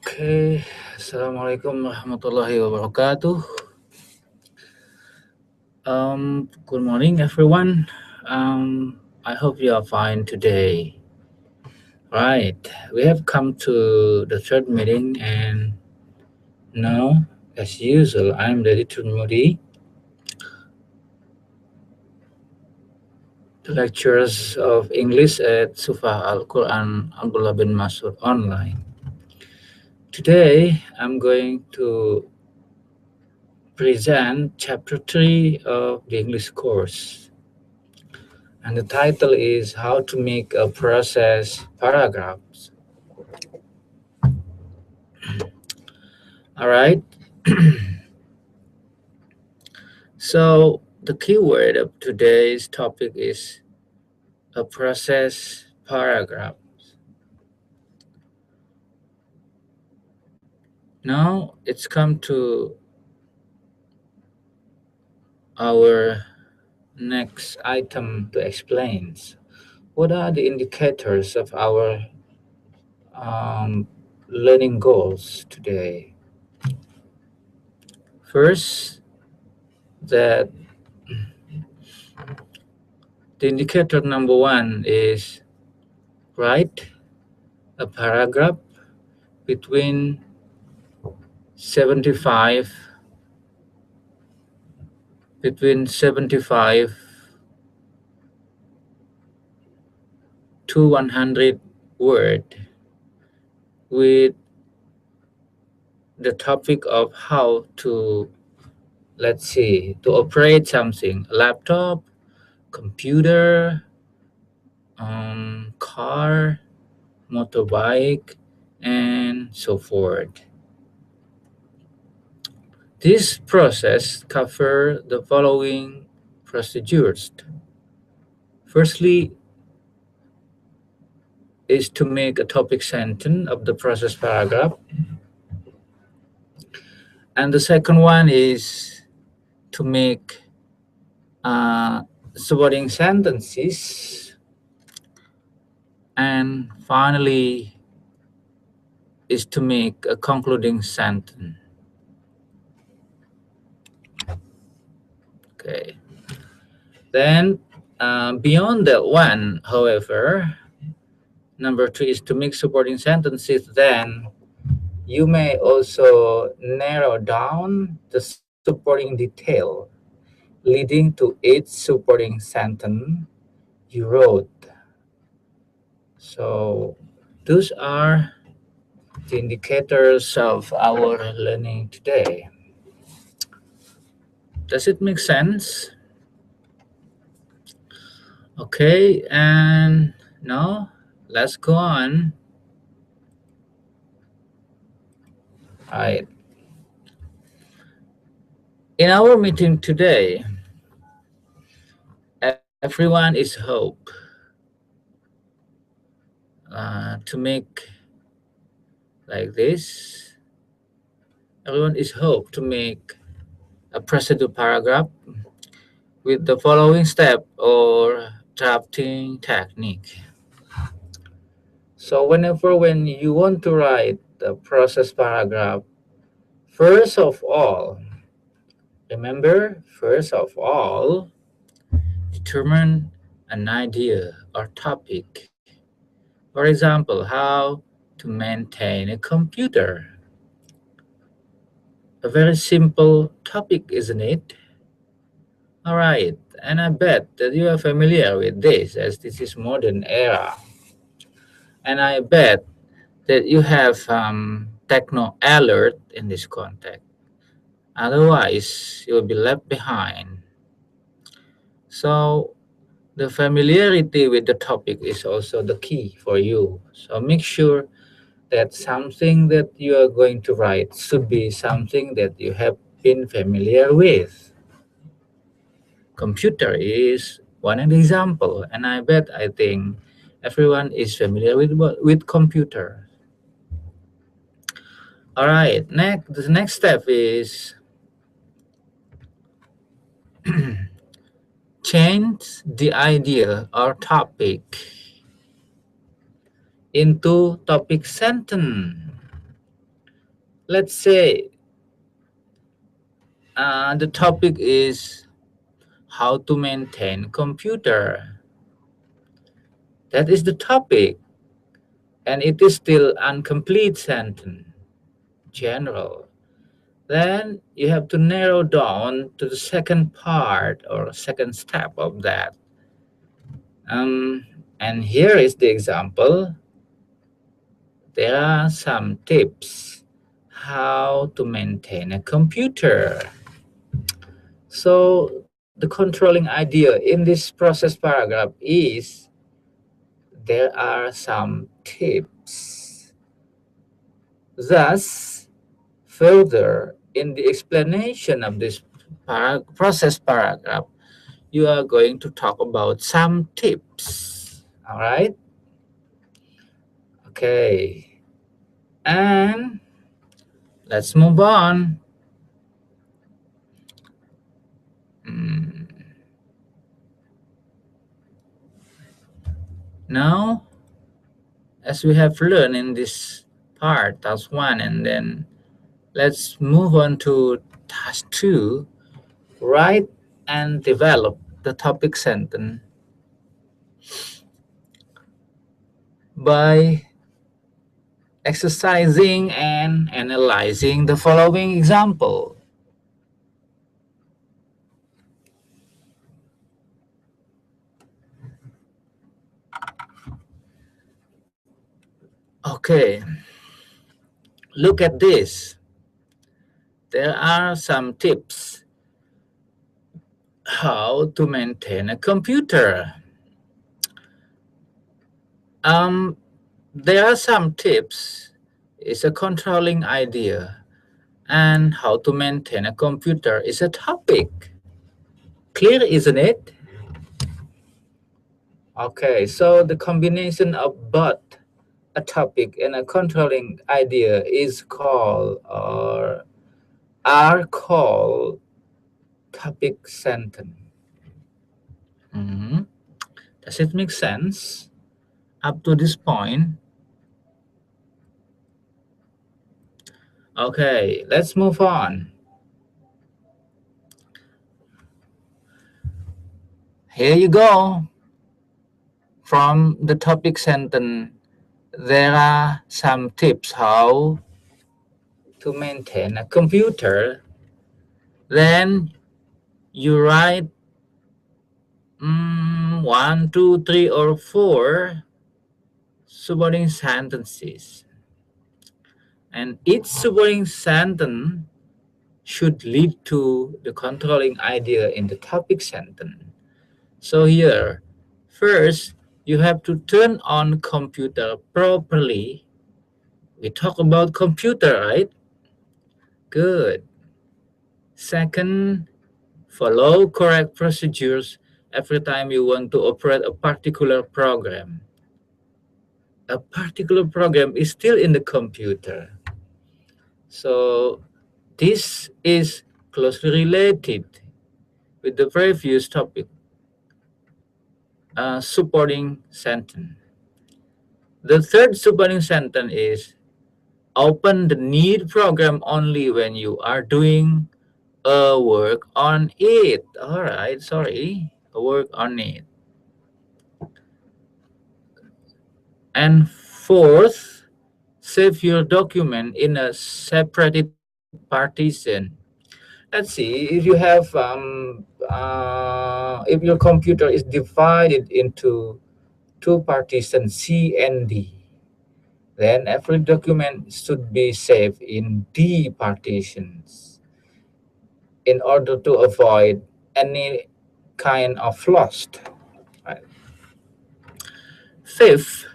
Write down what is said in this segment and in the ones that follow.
Okay, Assalamualaikum warahmatullahi wabarakatuh. Good morning, everyone. I hope you are fine today. Right, we have come to the third meeting, and now, as usual, I'm ready to Moody, the lectures of English at Sufa Al-Quran Abdullah bin Masud online. Today, I'm going to present chapter 3 of the English course. And the title is How to Make a Process Paragraphs. All right. So the keyword of today's topic is a process paragraph. Now it's come to our next item to explain. What are the indicators of our learning goals today? First, that the indicator number one is write a paragraph between 75 to 100 word with the topic of how to, let's see, to operate something, a laptop, computer, car, motorbike, and so forth. This process covers the following procedures. Firstly, is to make a topic sentence of the process paragraph. And the second one is to make supporting sentences. And finally, is to make a concluding sentence. Okay. Then beyond that one, however, number 3 is to make supporting sentences. Then you may also narrow down the supporting detail leading to each supporting sentence you wrote. So those are the indicators of our learning today. Does it make sense? Okay, and now let's go on. All right. In our meeting today, everyone is hope to make like this. Everyone is hope to make a procedure paragraph with the following step or drafting technique. So when you want to write the process paragraph, first of all, remember, first of all, determine an idea or topic. For example, how to maintain a computer. A very simple topic, isn't it? All right, and I bet that you are familiar with this as this is modern era. And I bet that you have techno alert in this context. Otherwise, you'll be left behind. So the familiarity with the topic is also the key for you. So make sure that something that you are going to write should be something that you have been familiar with. Computer is one example, and I think everyone is familiar with computer. All right, the next step is change the idea or topic into topic sentence. Let's say the topic is how to maintain computer. That is the topic, and it is still incomplete sentence, general. Then you have to narrow down to the second part or second step of that. Um, and here is the example. There are some tips how to maintain a computer. So the controlling idea in this process paragraph is there are some tips. Thus, further in the explanation of this process paragraph, you are going to talk about some tips. All right. Okay. And let's move on. Mm. Now, as we have learned in this part, task 1, and then let's move on to task 2, write and develop the topic sentence by exercising and analyzing the following example. Okay, look at this. There are some tips how to maintain a computer. Um, there are some tips. It's a controlling idea, and how to maintain a computer is a topic. Clear, isn't it? Okay, so the combination of both a topic and a controlling idea is called or are called topic sentence. Mhm. Does it make sense up to this point? Okay, let's move on. Here you go. From the topic sentence, there are some tips how to maintain a computer. Then you write 1, 2, 3, or 4 subordinate sentences. And each subordinate sentence should lead to the controlling idea in the topic sentence. So here, first, you have to turn on computer properly. We talk about computer, right? Good. Second, follow correct procedures every time you want to operate a particular program. A particular program is still in the computer. So this is closely related with the previous topic, supporting sentence. The third supporting sentence is open the need program only when you are doing a work on it. All right, sorry, a work on it. And fourth, save your document in a separated partition. Let's see if you have if your computer is divided into two partitions C and D, then every document should be saved in D partitions in order to avoid any kind of lost. Right. Fifth,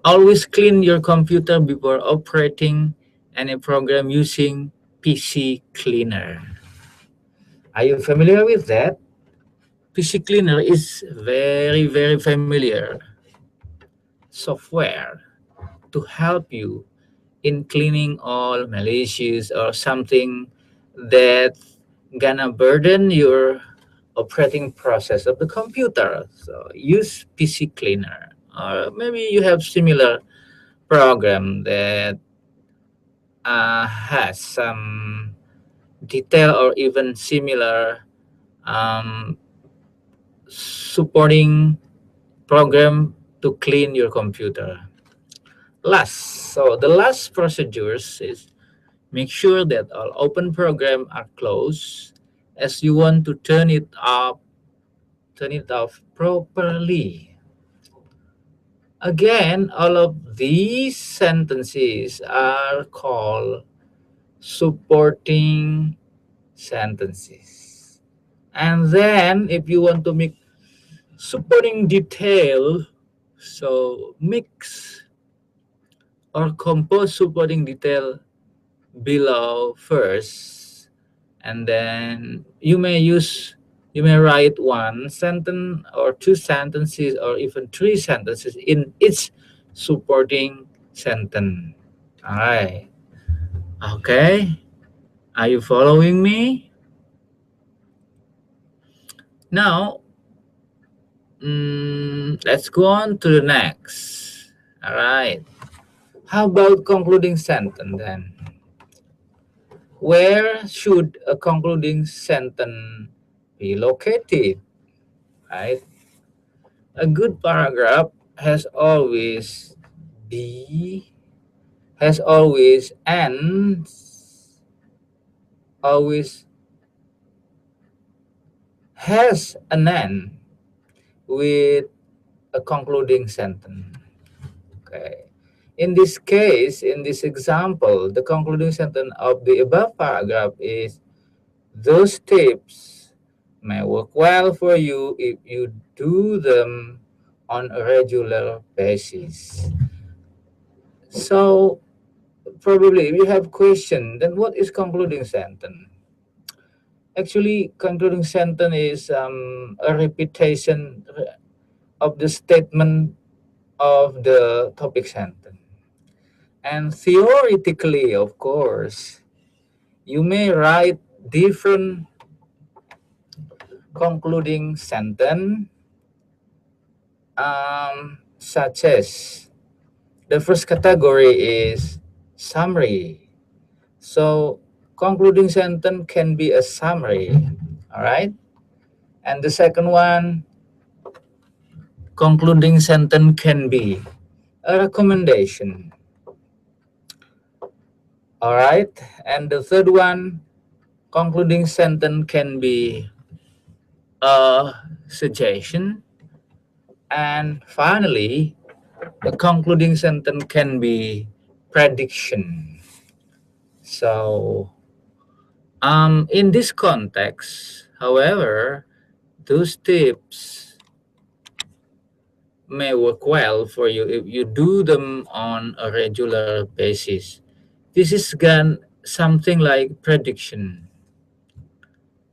always clean your computer before operating any program using PC Cleaner. Are you familiar with that? PC Cleaner is very familiar software to help you in cleaning all malicious or something that gonna burden your operating process of the computer. So use PC Cleaner, or maybe you have similar program that has some detail or even similar supporting program to clean your computer. So the last procedures is make sure that all open programs are closed as you want to turn it off properly. Again, all of these sentences are called supporting sentences. And then if you want to make supporting detail, so mix or compose supporting detail below first, and then you may write one sentence or two sentences or even three sentences in each supporting sentence. All right. Okay. Are you following me? Now, let's go on to the next. All right. How about concluding sentence then? Where should a concluding sentence be located? Right? A good paragraph has always be, has always ends, always has an end with a concluding sentence. Okay. In this case, in this example, the concluding sentence of the above paragraph is, those tips may work well for you if you do them on a regular basis. So probably if you have question, then what is concluding sentence? Actually, concluding sentence is a repetition of the statement of the topic sentence. And theoretically, of course, you may write different concluding sentence, such as the first category is summary. So concluding sentence can be a summary, all right? And the second one, concluding sentence can be a recommendation, all right? And the third one, concluding sentence can be a suggestion. And finally, the concluding sentence can be prediction. So in this context, however, those tips may work well for you if you do them on a regular basis. This is something like prediction.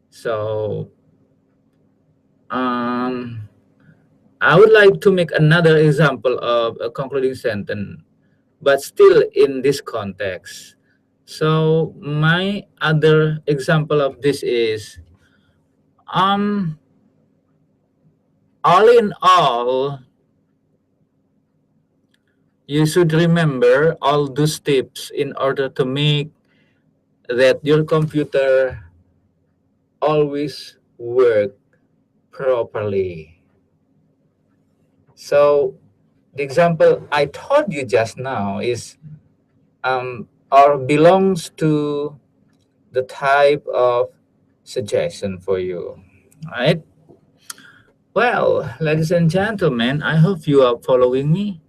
So I would like to make another example of a concluding sentence, but still in this context. So my other example of this is, all in all, you should remember all those tips in order to make that your computer always work properly. So the example I told you just now is or belongs to the type of suggestion for you, right? Well, ladies and gentlemen, I hope you are following me.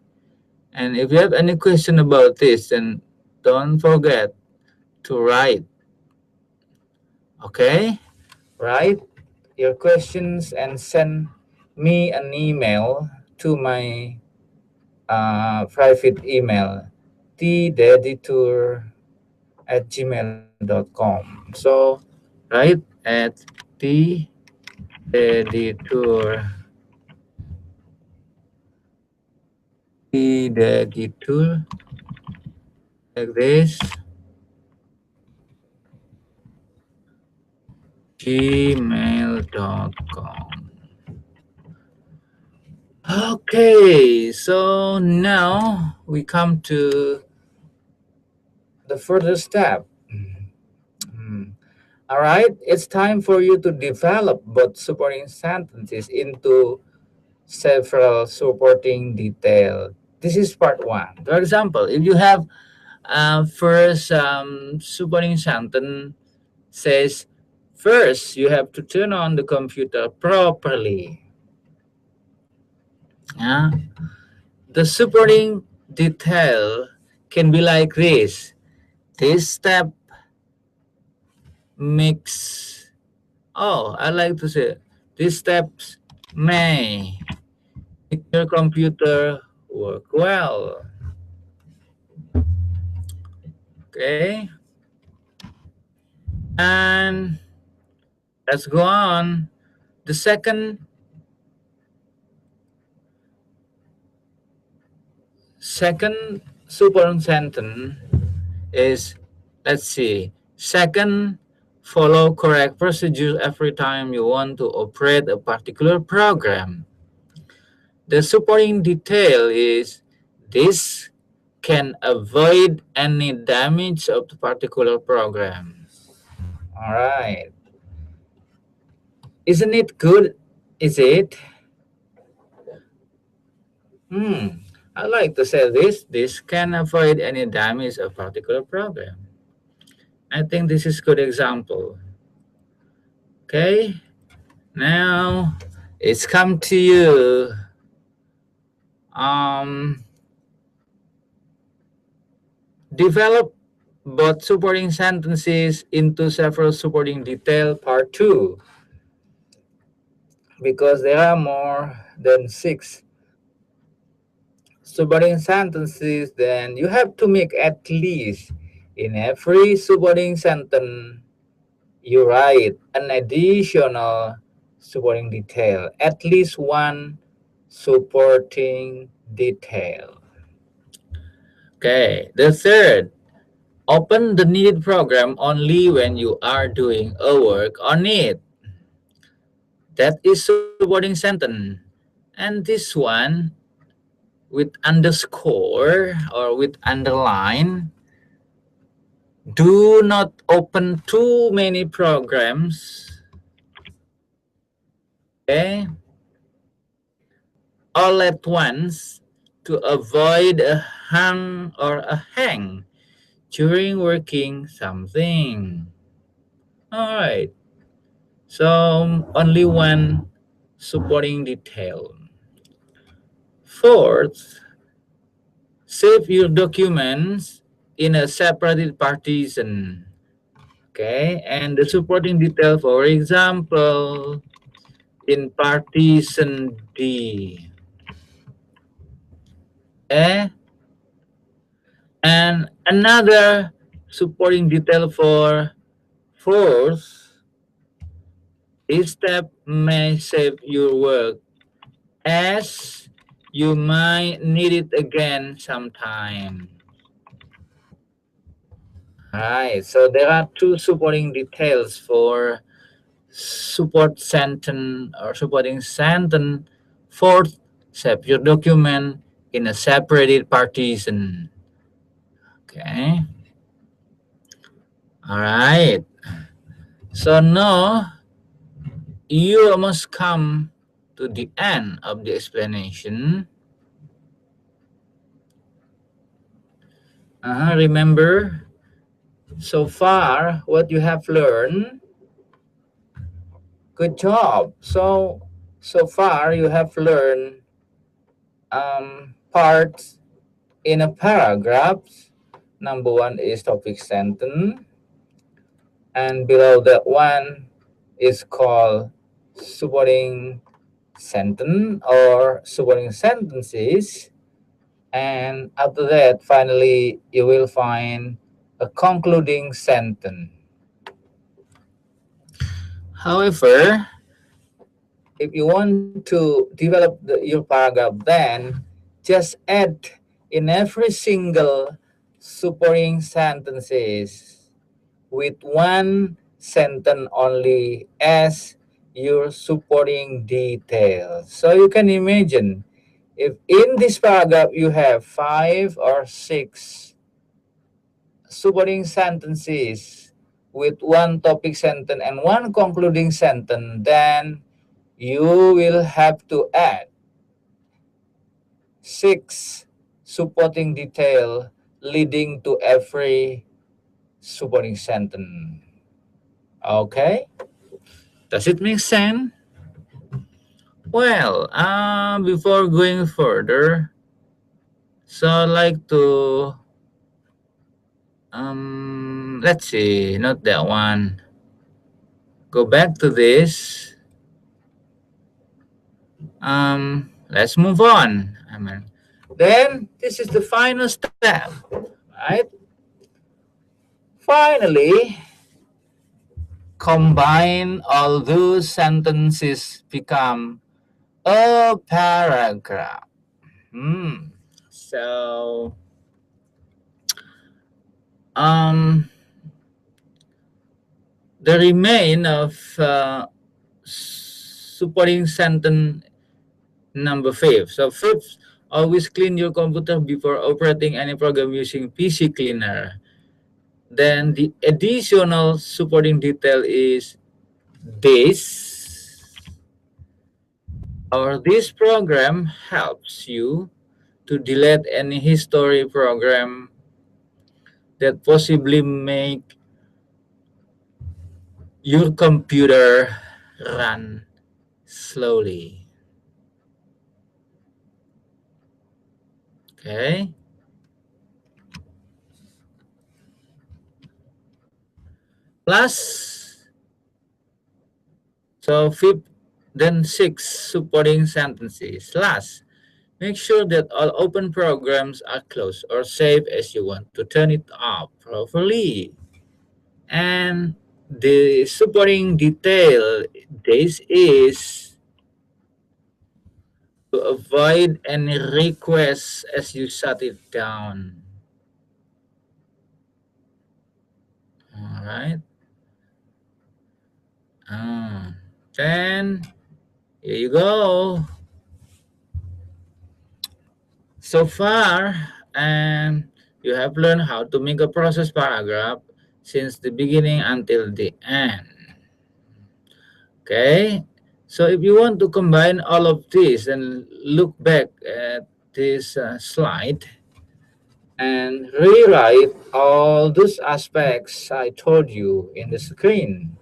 And if you have any question about this, then don't forget to write. Okay? Write your questions and send me an email to my private email, tdeditor@gmail.com. So, write at tdeditor, like this, gmail.com. Okay, so now we come to the further step. Hmm. All right, it's time for you to develop both supporting sentences into several supporting detail. This is part one. For example, if you have first supporting sentence says, first you have to turn on the computer properly. Yeah. The supporting detail can be like this. This step makes, oh, I like to say, these steps may make your computer work well. Okay. And let's go on. The second supporting sentence is, let's see, second, follow correct procedures every time you want to operate a particular program. The supporting detail is, this can avoid any damage of the particular program. All right. Isn't it good? Is it? Hmm. I like to say this. This can avoid any damage of particular program. I think this is good example. Okay. Now it's come to you. Um, develop both supporting sentences into several supporting detail part 2, because there are more than 6 supporting sentences. Then you have to make at least in every supporting sentence you write an additional supporting detail, at least one supporting detail. Okay, the third, open the needed program only when you are doing a work on it. That is supporting sentence. And this one with underscore or with underline, do not open too many programs. Okay, all at once to avoid a hang or a hang during working something. All right. So only one supporting detail. Fourth, save your documents in a separated partition. Okay, and the supporting detail, for example, in partition D. Okay, and another supporting detail for fourth, this step may save your work as you might need it again sometime. Alright, so there are 2 supporting details for support sentence or supporting sentence. Fourth, save your document in a separated partition. Okay. Alright. So now you must come to the end of the explanation. Remember, so far what you have learned. Good job. So far you have learned parts in a paragraph. Number 1 is topic sentence, and below that one is called supporting sentence or supporting sentences. And after that, finally, you will find a concluding sentence. However, if you want to develop your paragraph, then just add in every single supporting sentences with one sentence only as your supporting detail. So you can imagine, if in this paragraph you have 5 or 6 supporting sentences with one topic sentence and one concluding sentence, then you will have to add 6 supporting detail leading to every supporting sentence. Okay? Does it make sense? Well, before going further, so I'd like to let's see, not that one. Go back to this. Let's move on. Then this is the final step, right? Finally, combine all those sentences become a paragraph. So, um, the remain of supporting sentence number 5. So fifth, always clean your computer before operating any program using PC Cleaner. Then the additional supporting detail is this, or this program helps you to delete any history program that possibly make your computer run slowly. Okay. Plus, so fifth, then 6 supporting sentences. Last, make sure that all open programs are closed or saved as you want to turn it off properly. And the supporting detail, this is to avoid any requests as you shut it down. All right. Then here you go. So far, and you have learned how to make a process paragraph since the beginning until the end. Okay, so if you want to combine all of this and look back at this slide and rewrite all those aspects I told you in the screen.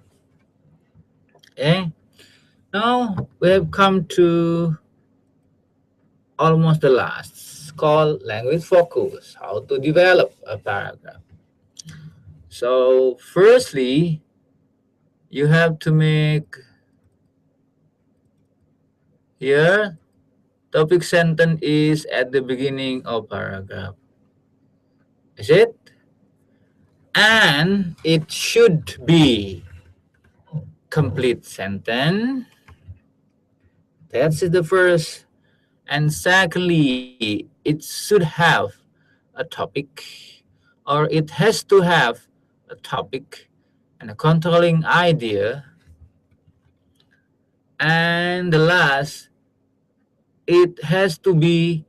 Okay, now we have come to almost the last, called language focus, how to develop a paragraph. So firstly, you have to make here topic sentence is at the beginning of paragraph. Is it? And it should be complete sentence. That's the first. And secondly, it should have a topic, or it has to have a topic and a controlling idea. And the last, it has to be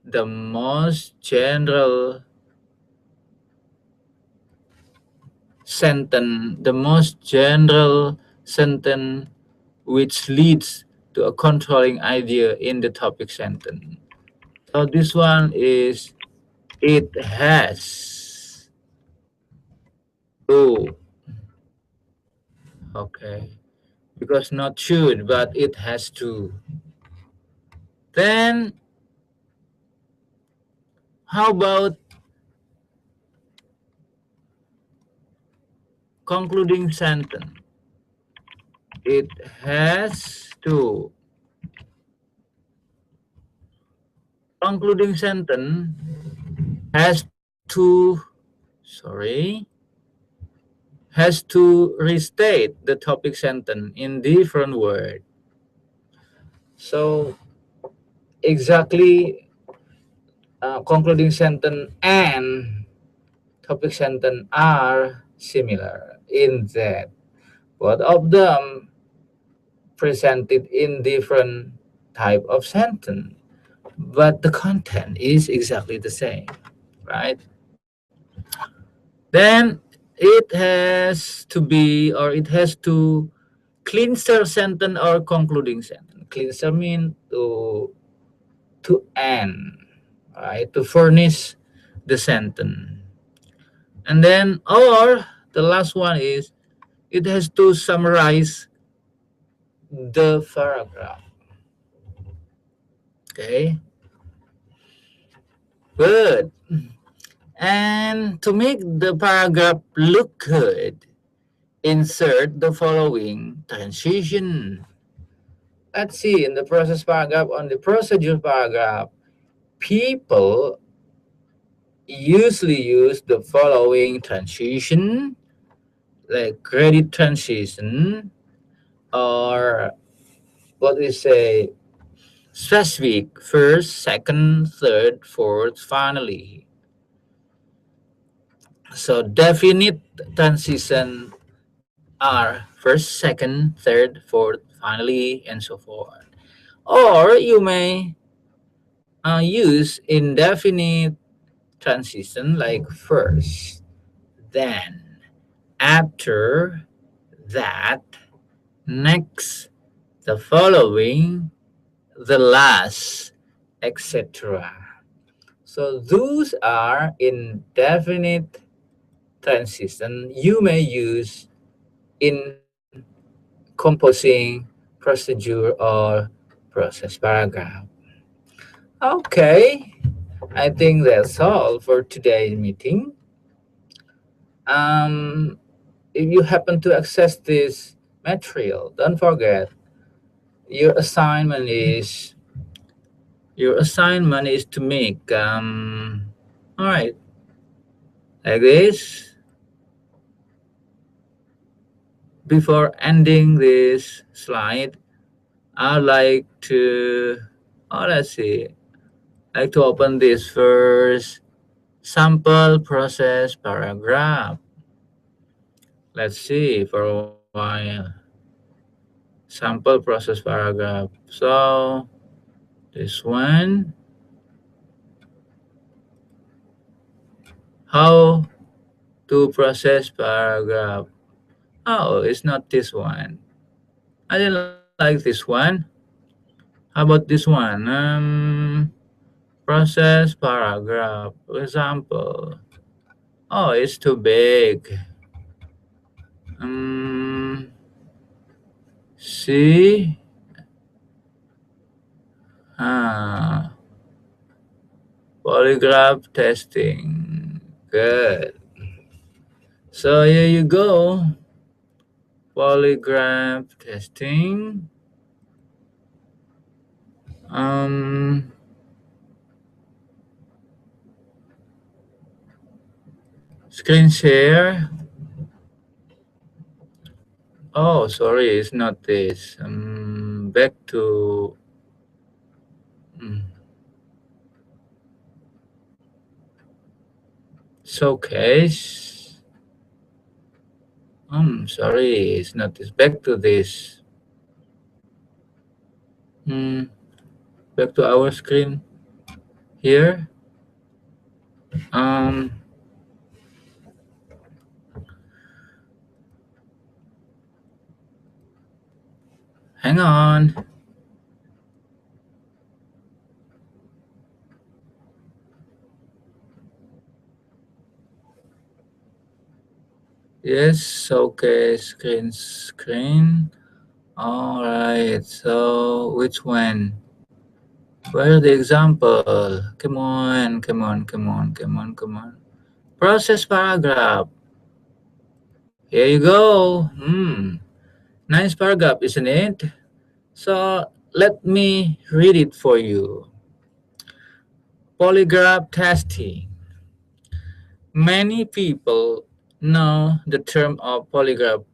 the most general sentence, which leads to a controlling idea in the topic sentence. So this one is, it has to. Okay, because not should, but it has to. Then how about concluding sentence? It has to. Concluding sentence has to, has to restate the topic sentence in different word. So exactly concluding sentence and topic sentence are similar in that both of them presented in different type of sentence, but the content is exactly the same, right? Then it has to be, or it has to clincher sentence or concluding sentence. Clincher means to end, right? To furnish the sentence. And then, or the last one is it has to summarize the paragraph. Okay, good. And to make the paragraph look good, insert the following transition. Let's see, in the process paragraph, on the procedure paragraph, people usually use the following transition, like credit transition, or what we say, specific, first, second, third, fourth, finally. So definite transition are first, second, third, fourth, finally, and so forth. Or you may use indefinite transition like first, then, after, that, next, the following, the last, etc. So those are indefinite transition you may use in composing procedure or process paragraph. Okay, I think that's all for today's meeting. Um, if you happen to access this material, don't forget your assignment is to make all right, like this. Before ending this slide, I'd like to, oh, let's see, like to open this first sample process paragraph. Let's see for a while. Sample process paragraph. So this one, how to process paragraph. Oh, it's not this one. I didn't like this one. How about this one? Process paragraph. For example. Oh, it's too big. See? Ah, polygraph testing. Good. So here you go. Polygraph testing. Um, Screen share. Oh, sorry, it's not this. Back to. mm, Showcase. Sorry, it's not this. Back to this. Mm, Back to our screen here. Um, Hang on. Yes, okay, screen. All right, so which one? Where's the example? Come on, come on, come on, come on, come on. Process paragraph. Here you go. Nice paragraph, isn't it? So let me read it for you. Polygraph testing. Many people know the term of polygraph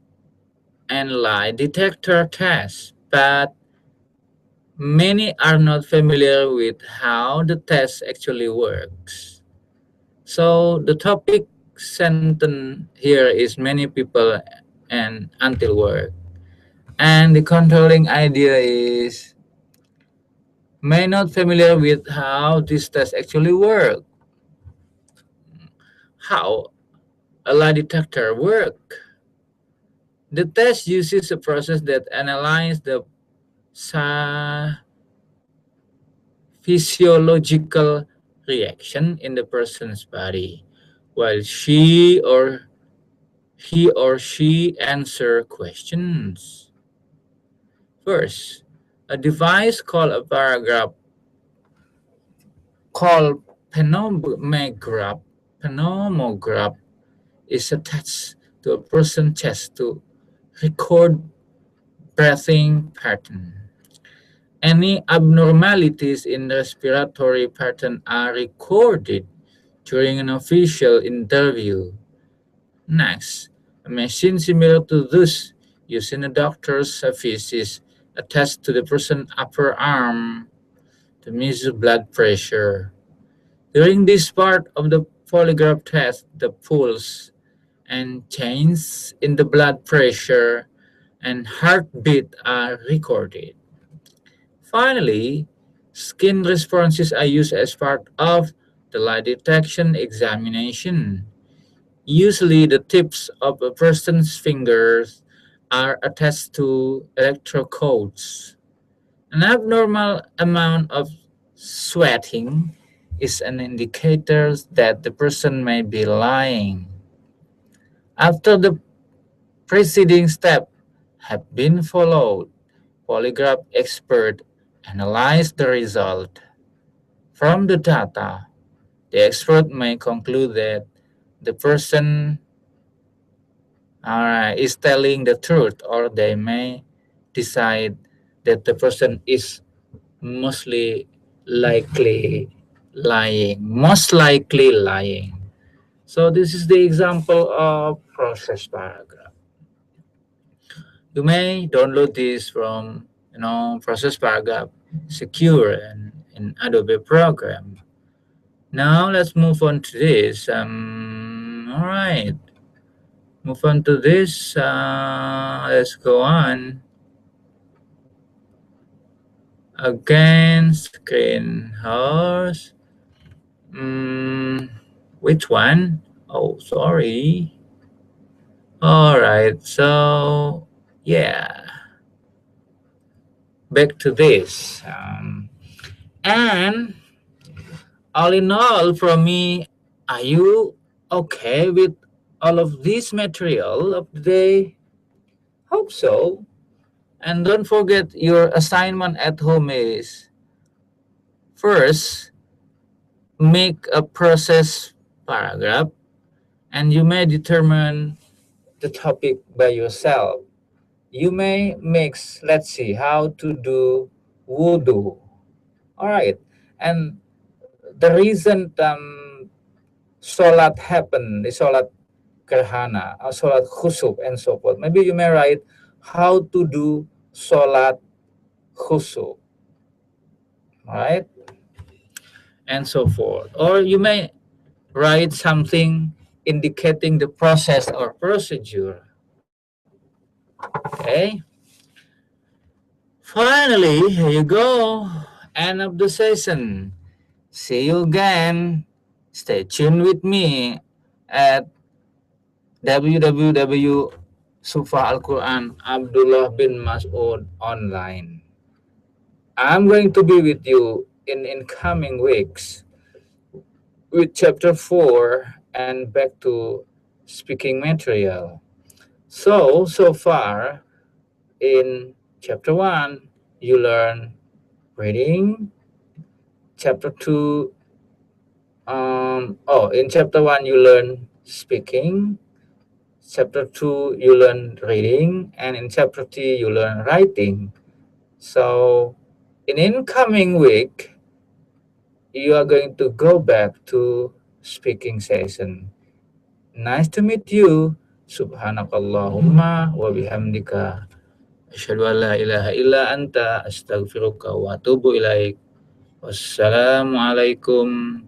and lie detector test, but many are not familiar with how the test actually works. So the topic sentence here is many people and until work. And the controlling idea is may not familiar with how this test actually work. How? a lie detector work? The test uses a process that analyzes the physiological reaction in the person's body while he or she answer questions. First, a device called a paragraph called pneumograph is attached to a person's chest to record breathing pattern. Any abnormalities in respiratory pattern are recorded during an official interview. Next, a machine similar to those used in a doctor's office is attached to the person's upper arm to measure blood pressure. During this part of the polygraph test, the pulse and changes in the blood pressure and heartbeat are recorded. Finally, skin responses are used as part of the lie detection examination. Usually, the tips of a person's fingers are attached to electrodes. An abnormal amount of sweating is an indicator that the person may be lying. After the preceding steps have been followed, polygraph expert analyze the result. From the data, the expert may conclude that the person is telling the truth, or they may decide that the person is mostly likely most likely lying. So this is the example of process paragraph. You may download this from process paragraph secure and in Adobe program. Now let's move on to this. All right, move on to this. Let's go on. Again, screen host. Which one? Oh, sorry. All right, so yeah, back to this. And all in all, from me, are you okay with all of this material of the day? Hope so. And don't forget your assignment at home is first, make a process paragraph, and you may determine the topic by yourself. You may mix, let's see, how to do wudu. All right. And the reason salat happen, the salat gerhana, or salat khusuf, and so forth. Maybe you may write how to do salat khusuf, right? And so forth. Or you may write something indicating the process or procedure. Okay. Finally, here you go. End of the session. See you again. Stay tuned with me at www.sufa Al-Quran Abdullah bin Mas'ud online. I'm going to be with you in incoming weeks with chapter 4 and back to speaking material. So far in chapter 1, you learn reading. Chapter 2, in chapter 1, you learn speaking. Chapter 2, you learn reading. And in chapter 3, you learn writing. So in incoming week, you are going to go back to speaking session. Nice to meet you. Subhanakallahumma wa bihamdika. Asyhadu an la ilaha illa anta astaghfiruka wa atubu ilaik. Wassalamualaikum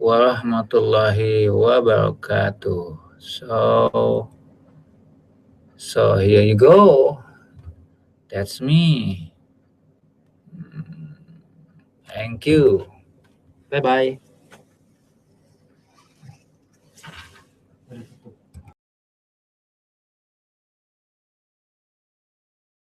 warahmatullahi wabarakatuh. So here you go. That's me. Thank you. Bye bye.